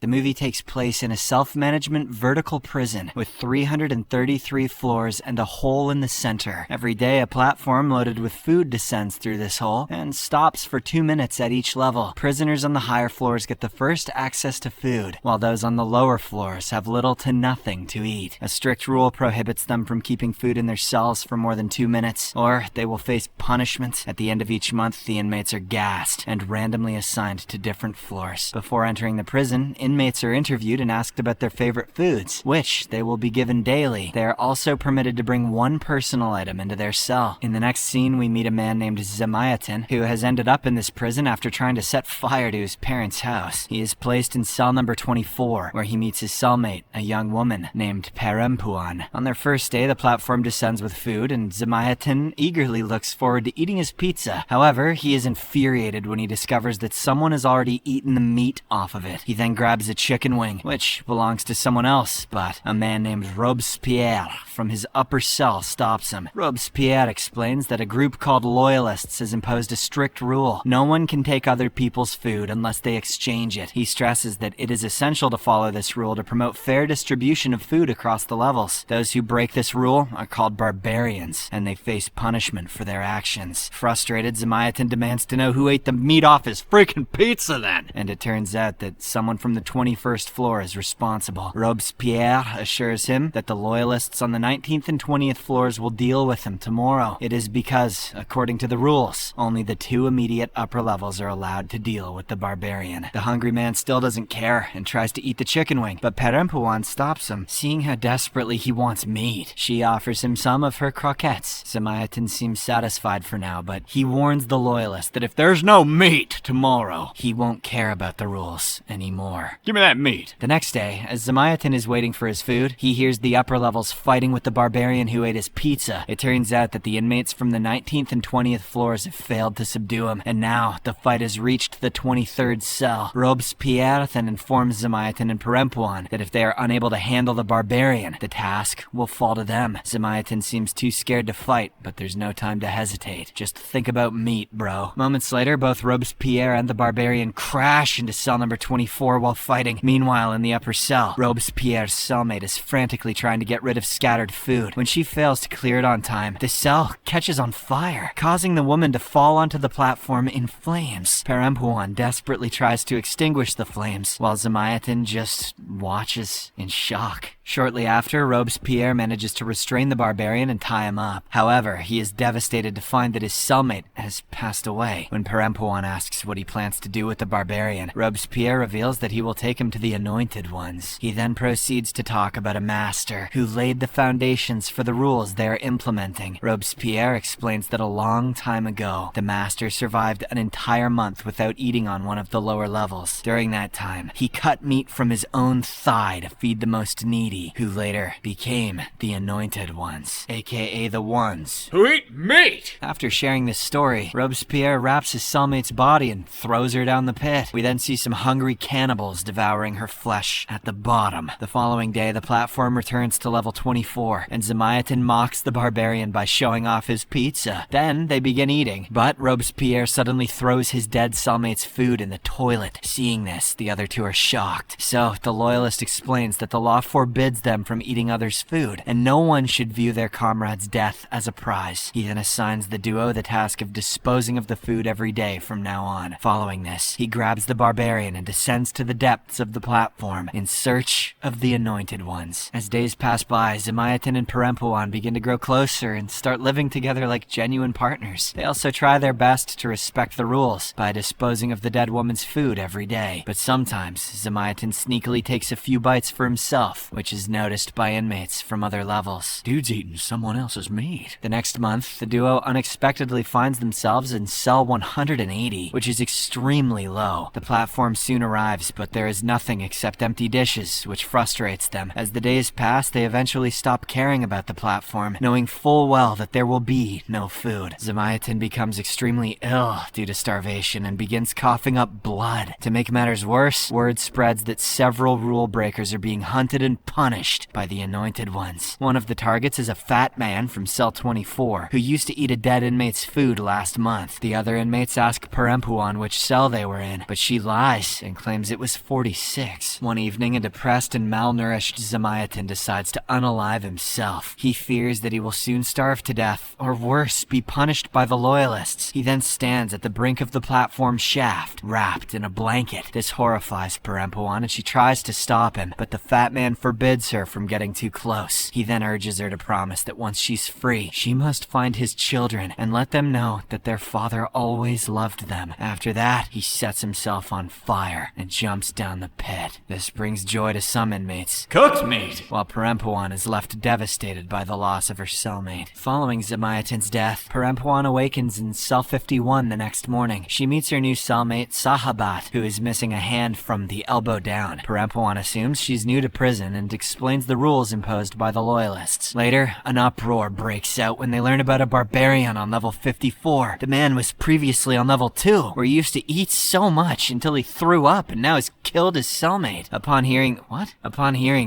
The movie takes place in a self-management vertical prison with 333 floors and a hole in the center. Every day, a platform loaded with food descends through this hole and stops for 2 minutes at each level. Prisoners on the higher floors get the first access to food, while those on the lower floors have little to nothing to eat. A strict rule prohibits them from keeping food in their cells for more than 2 minutes, or they will face punishment. At the end of each month, the inmates are gassed and randomly assigned to different floors. Before entering the prison, inmates are interviewed and asked about their favorite foods, which they will be given daily. They are also permitted to bring one personal item into their cell. In the next scene, we meet a man named Zamayatin, who has ended up in this prison after trying to set fire to his parents' house. He is placed in cell number 24, where he meets his cellmate, a young woman named Perempuan. On their first day, the platform descends with food, and Zamayatin eagerly looks forward to eating his pizza. However, he is infuriated when he discovers that someone has already eaten the meat off of it. He then grabs a chicken wing, which belongs to someone else, but a man named Robespierre from his upper cell stops him. Robespierre explains that a group called Loyalists has imposed a strict rule. No one can take other people's food unless they exchange it. He stresses that it is essential to follow this rule to promote fair distribution of food across the levels. Those who break this rule are called barbarians, and they face punishment for their actions. Frustrated, Zamayatin demands to know who ate the meat off his freaking pizza then, and it turns out that someone from the 21st floor is responsible. Robespierre assures him that the Loyalists on the 19th and 20th floors will deal with him tomorrow. It is because, according to the rules, only the 2 immediate upper levels are allowed to deal with the barbarian. The hungry man still doesn't care and tries to eat the chicken wing, but Perempuan stops him. Seeing how desperately he wants meat, she offers him some of her croquettes. Zamayatin seems satisfied for now, but he warns the Loyalist that if there's no meat tomorrow, he won't care about the rules anymore. Give me that meat. The next day, as Zamayatin is waiting for his food, he hears the upper levels fighting with the barbarian who ate his pizza. It turns out that the inmates from the 19th and 20th floors have failed to subdue him, and now the fight has reached the 23rd cell. Robespierre then informs Zamayatin and Perempuan that if they are unable to handle the barbarian, the task will fall to them. Zamayatin seems too scared to fight, but there's no time to hesitate. Just think about meat, bro. Moments later, both Robespierre and the barbarian crash into cell number 24 while fighting. Meanwhile, in the upper cell, Robespierre's cellmate is frantically trying to get rid of scattered food. When she fails to clear it on time, the cell catches on fire, causing the woman to fall onto the platform in flames. Perempuan desperately tries to extinguish the flames, while Zamayatin just watches in shock. Shortly after, Robespierre manages to restrain the barbarian and tie him up. However, he is devastated to find that his cellmate has passed away. When Perempuan asks what he plans to do with the barbarian, Robespierre reveals that he will take him to the Anointed Ones. He then proceeds to talk about a master who laid the foundations for the rules they are implementing. Robespierre explains that a long time ago, the master survived an entire month without eating on one of the lower levels. During that time, he cut meat from his own thigh to feed the most needy, who later became the Anointed Ones, aka the ones who eat meat! After sharing this story, Robespierre wraps his cellmate's body and throws her down the pit. We then see some hungry cannibals devouring her flesh at the bottom. The following day, the platform returns to level 24, and Zamayatin mocks the barbarian by showing off his pizza. Then they begin eating, but Robespierre suddenly throws his dead cellmate's food in the toilet. Seeing this, the other two are shocked. So, the Loyalist explains that the law forbids them from eating others' food, and no one should view their comrade's death as a prize. He then assigns the duo the task of disposing of the food every day from now on. Following this, he grabs the barbarian and descends to the depths of the platform in search of the Anointed Ones. As days pass by, Zamayatin and Perempuan begin to grow closer and start living together like genuine partners. They also try their best to respect the rules by disposing of the dead woman's food every day. But sometimes, Zamayatin sneakily takes a few bites for himself, which is noticed by inmates from other levels. Dude's eating someone else's meat. The next month, the duo unexpectedly finds themselves in cell 180, which is extremely low. The platform soon arrives, but there is nothing except empty dishes, which frustrates them. As the days pass, they eventually stop caring about the platform, knowing full well that there will be no food. Zamayatin becomes extremely ill due to starvation and begins coughing up blood. To make matters worse, word spreads that several rule breakers are being hunted and punished punished by the Anointed Ones. One of the targets is a fat man from cell 24 who used to eat a dead inmate's food last month. The other inmates ask Perempuan which cell they were in, but she lies and claims it was 46. One evening, a depressed and malnourished Zamayatin decides to unalive himself. He fears that he will soon starve to death, or worse, be punished by the Loyalists. He then stands at the brink of the platform shaft, wrapped in a blanket. This horrifies Perempuan, and she tries to stop him, but the fat man forbids her from getting too close. He then urges her to promise that once she's free, she must find his children and let them know that their father always loved them. After that, he sets himself on fire and jumps down the pit. This brings joy to some inmates, Cooked meat! while Perempuan is left devastated by the loss of her cellmate. Following Zamayatin's death, Perempuan awakens in cell 51 the next morning. She meets her new cellmate, Sahabat, who is missing a hand from the elbow down. Perempuan assumes she's new to prison and explains the rules imposed by the Loyalists. Later, an uproar breaks out when they learn about a barbarian on level 54. The man was previously on level 2, where he used to eat so much until he threw up and now has killed his cellmate. Upon hearing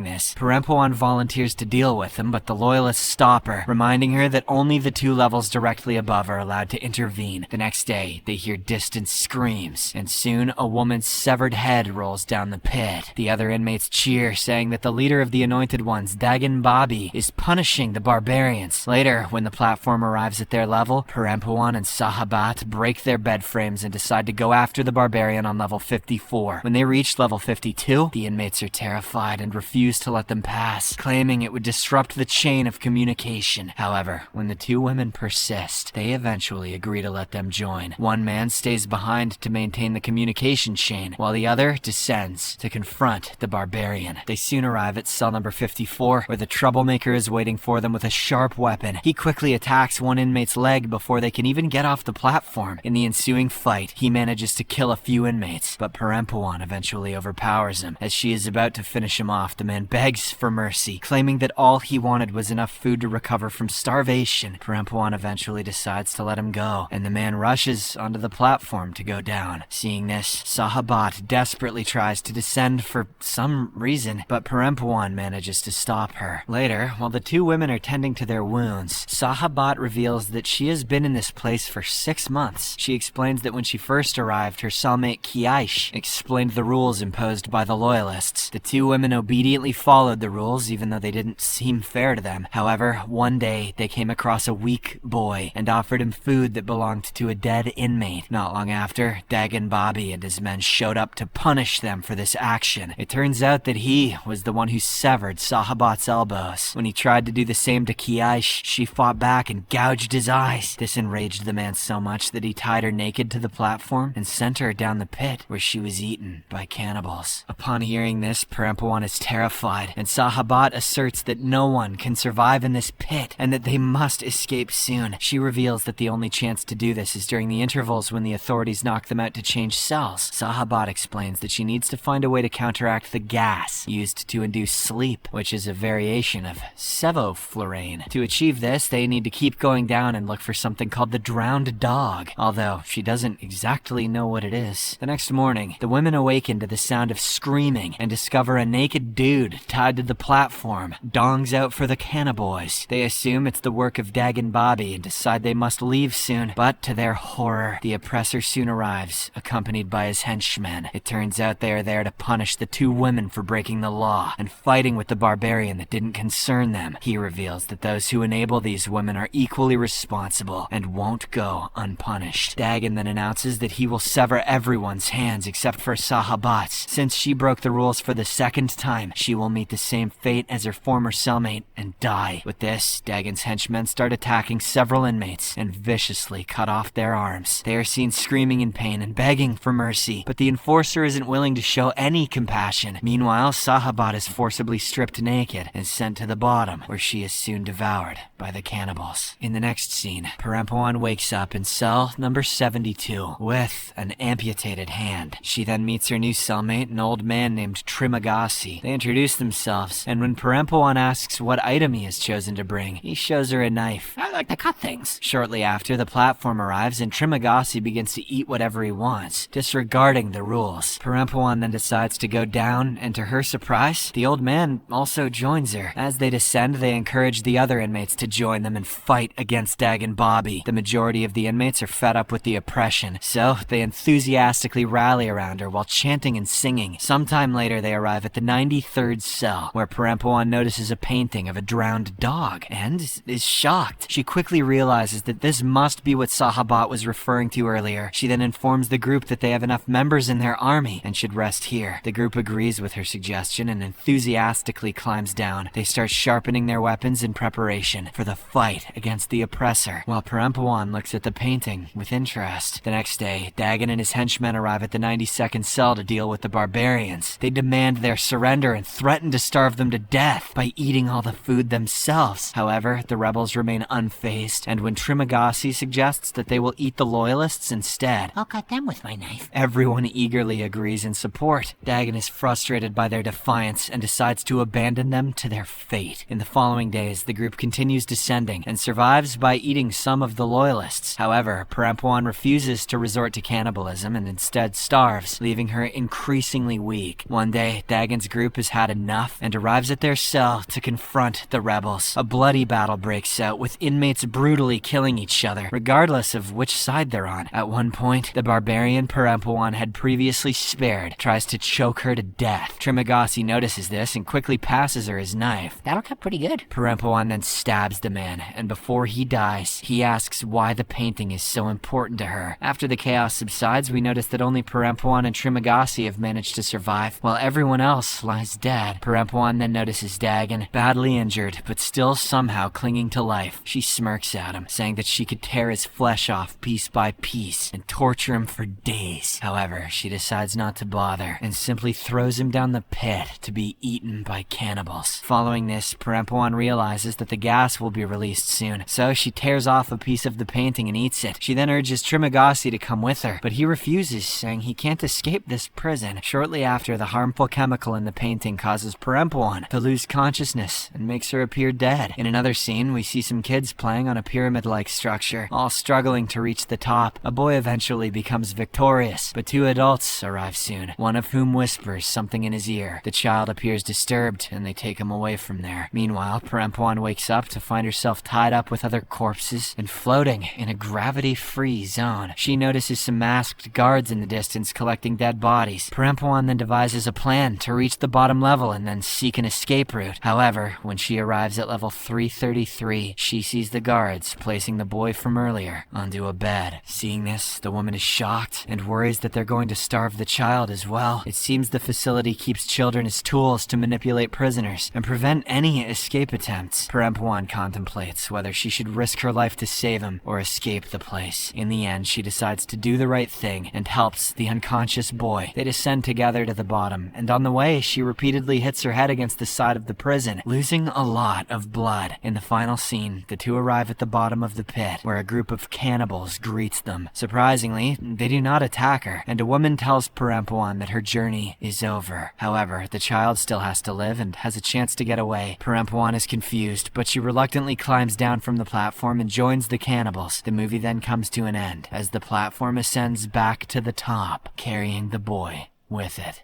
this, Perempuan volunteers to deal with him, but the Loyalists stop her, reminding her that only the 2 levels directly above are allowed to intervene. The next day, they hear distant screams, and soon a woman's severed head rolls down the pit. The other inmates cheer, saying that the leader of the Anointed Ones, Dagan Babi, is punishing the barbarians. Later, when the platform arrives at their level, Perempuan and Sahabat break their bed frames and decide to go after the barbarian on level 54. When they reach level 52, the inmates are terrified and refuse to let them pass, claiming it would disrupt the chain of communication. However, when the 2 women persist, they eventually agree to let them join. One man stays behind to maintain the communication chain, while the other descends to confront the barbarian. They soon arrive at cell number 54, where the troublemaker is waiting for them with a sharp weapon. He quickly attacks one inmate's leg before they can even get off the platform. In the ensuing fight, he manages to kill a few inmates, but Perempuan eventually overpowers him. As she is about to finish him off, the man begs for mercy, claiming that all he wanted was enough food to recover from starvation. Perempuan eventually decides to let him go, and the man rushes onto the platform to go down. Seeing this, Sahabat desperately tries to descend for some reason, but Perempuan manages to stop her. Later, while the 2 women are tending to their wounds, Sahabat reveals that she has been in this place for 6 months. She explains that when she first arrived, her cellmate Kiaish explained the rules imposed by the Loyalists. The 2 women obediently followed the rules, even though they didn't seem fair to them. However, one day, they came across a weak boy and offered him food that belonged to a dead inmate. Not long after, Dagan Babi and his men showed up to punish them for this action. It turns out that he was the one who severed Sahabat's elbows. When he tried to do the same to Kiaish, she fought back and gouged his eyes. This enraged the man so much that he tied her naked to the platform and sent her down the pit, where she was eaten by cannibals. Upon hearing this, Perempuan is terrified, and Sahabat asserts that no one can survive in this pit and that they must escape soon. She reveals that the only chance to do this is during the intervals when the authorities knock them out to change cells. Sahabat explains that she needs to find a way to counteract the gas used to induce sleep, which is a variation of sevoflurane. To achieve this, they need to keep going down and look for something called the drowned dog, although she doesn't exactly know what it is. The next morning, the women awaken to the sound of screaming and discover a naked dude tied to the platform, dongs out for the canniboys. They assume it's the work of Dagan Babi and decide they must leave soon, but to their horror, the oppressor soon arrives, accompanied by his henchmen. It turns out they are there to punish the 2 women for breaking the law and fighting with the barbarian that didn't concern them. He reveals that those who enable these women are equally responsible and won't go unpunished. Dagan then announces that he will sever everyone's hands except for Sahabat's. Since she broke the rules for the 2nd time, she will meet the same fate as her former cellmate and die. With this, Dagan's henchmen start attacking several inmates and viciously cut off their arms. They are seen screaming in pain and begging for mercy, but the enforcer isn't willing to show any compassion. Meanwhile, Sahabat is forcibly stripped naked and sent to the bottom, where she is soon devoured by the cannibals. In the next scene, Perempuan wakes up in cell number 72 with an amputated hand. She then meets her new cellmate, an old man named Trimagasi. They introduce themselves, and when Perempuan asks what item he has chosen to bring, he shows her a knife. "I like to cut things." Shortly after, the platform arrives and Trimagasi begins to eat whatever he wants, disregarding the rules. Perempuan then decides to go down, and to her surprise, the old man also joins her. As they descend, they encourage the other inmates to join them and fight against Dag and Bobby. The majority of the inmates are fed up with the oppression, so they enthusiastically rally around her while chanting and singing. Sometime later, they arrive at the 93rd cell, where Parampuan notices a painting of a drowned dog and is shocked. She quickly realizes that this must be what Sahabat was referring to earlier. She then informs the group that they have enough members in their army and should rest here. The group agrees with her suggestion and enthusiastically climbs down. They start sharpening their weapons in preparation for the fight against the oppressor, while Parampuan looks at the painting with interest. The next day, Dagan and his henchmen arrive at the 92nd cell to deal with the barbarians. They demand their surrender and threaten to starve them to death by eating all the food themselves. However, the rebels remain unfazed, and when Trimagasi suggests that they will eat the loyalists instead, I'll cut them with my knife. everyone eagerly agrees in support. Dagan is frustrated by their defiance and decides to abandon them to their fate. In the following days, the group continues descending and survives by eating some of the loyalists. However, Parampuan refuses to resort to cannibalism and instead starves, leaving her increasingly weak. One day, Dagan's group has had enough and arrives at their cell to confront the rebels. A bloody battle breaks out, with inmates brutally killing each other, regardless of which side they're on. At one point, the barbarian Parampuan had previously spared tries to choke her to death. Trimagasi notices this and quickly passes her his knife. That'll cut pretty good. Parampuan then stabs the man, and before he dies, he asks why the painting is so important to her. After the chaos subsides, we notice that only Parampuan and Trimagasi have managed to survive, while everyone else lies dead. Parampuan then notices Dagan, badly injured, but still somehow clinging to life. She smirks at him, saying that she could tear his flesh off piece by piece and torture him for days. However, she decides not to bother and simply throws him down the pit to be eaten by cannibals. Following this, Parampuan realizes that the gas will be released soon, so she tears off a piece of the painting and eats it. She then urges Trimagasi to come with her, but he refuses, saying he can't escape this prison. Shortly after, the harmful chemical in the painting causes Parampuan to lose consciousness and makes her appear dead. In another scene, we see some kids playing on a pyramid-like structure, all struggling to reach the top. A boy eventually becomes victorious, but two adults arrive soon, one of whom whispers something in his ear. The child appears disturbed, and they take him away from there. Meanwhile, Parampuan wakes up to find herself tied up with other corpses and floating in a gravity-free zone. She notices some masked guards in the distance collecting dead bodies. Parampuan then devises a plan to reach the bottom level and then seek an escape route. However, when she arrives at level 333, she sees the guards placing the boy from earlier onto a bed. Seeing this, the woman is shocked and worries that they're going to starve the child as well. It seems the facility keeps children as tools to manipulate prisoners and prevent any escape attempts. Parampuan contemplates whether she should risk her life to save him or escape the place. In the end, she decides to do the right thing and helps the unconscious boy. They descend together to the bottom, and on the way, she repeatedly hits her head against the side of the prison, losing a lot of blood. In the final scene, the two arrive at the bottom of the pit, where a group of cannibals greets them. Surprisingly, they do not attack her, and a woman tells Parampuan that her journey is over. However, the child still has to live and has a chance to get away. Parampuan is confused, but she reluctantly climbs down from the platform and joins the cannibals. The movie then comes to an end, as the platform ascends back to the top, carrying the boy with it.